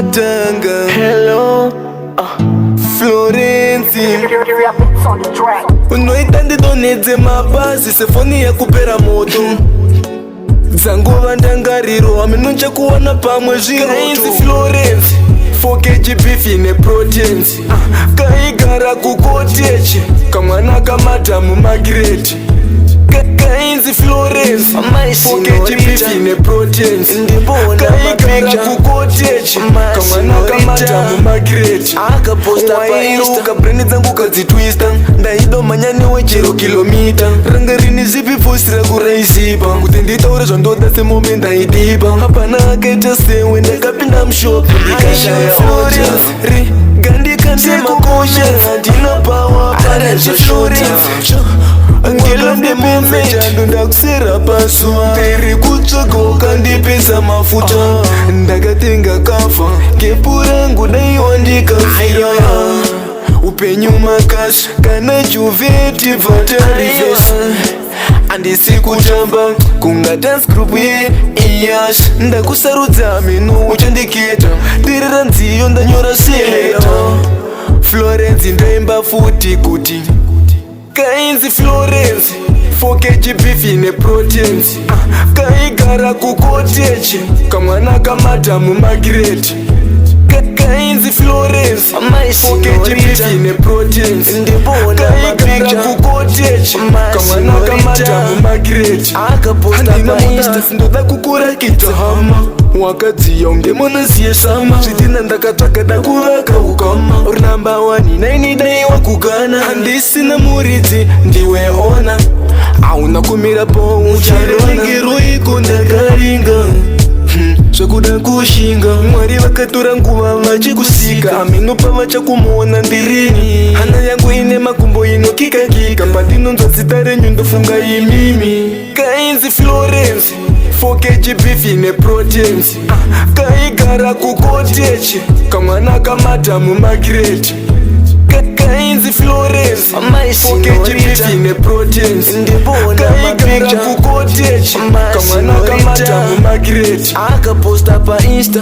matanga. Hello, Florenzi unoita ndidonedze mabhazi sefoni yakupera moto dzanguva ndangariro aminoncha kuwana pamwe zviroto Florenzi 4kg beef ine proteins kaigara kukotechi kamwana kamadamu magireti kainzi Florence 4kg beef ine proteins kaigara kukotechi kamwana kamadamu magireti wairuka breni dzangu kadzitwista ndaidomanyani wechero kilomita ranga rini zipi pfusi rakuraisipa kuti nditaure zvandoda semombe ndaidipa hapana akaita sewe ndakapinda mushopu ndikashaya Florence gandikandemakusha handinopawa panezvashota angela ndememechando ndakusera pasuwa ndiri kutsvagoka ndipesa mafuta ndakatenga kafa gepu rangu daiwa ndikafira upenyu makasha kana juveti vatarivesa andisi kutamba kunga dance group yeiyasha ndakusarudza minu uchandiketa dirira nziyo ndanyora seleta Florenzi ndoimba futi kuti kainzi Florenzi 4kg beef ine proteins kaigara kukotechi kamwana kamadamu magireti kainzi Florence 4kg beef ine proteins kaigara kukotechi kamwana kamadamu magireti handina monasi ndoda kukurakidza hama wakadziya unge munoziye sama zvidhina ndakatsvaga dakuvaka ukama uri namba 1 nainidaiwa kugana handisina muridzi ndiwe ona hauna kumira po ucharongeroiko ndakaringa zvakuda kushinga mwari vakatora nguva vachikusika aminopa vachakumuona ndirini hana yangu ine makumbo inokikakika pandinonzwa zita renyu ndofunga imimi kainzi Florence 4kg beef ine proteins kaigara kukotechi kamwana kamadamu magireti kainzi Florence 4kg beef ine proteins kaigara kukotechi kamwana kamadamu magireti akaposta pa Insta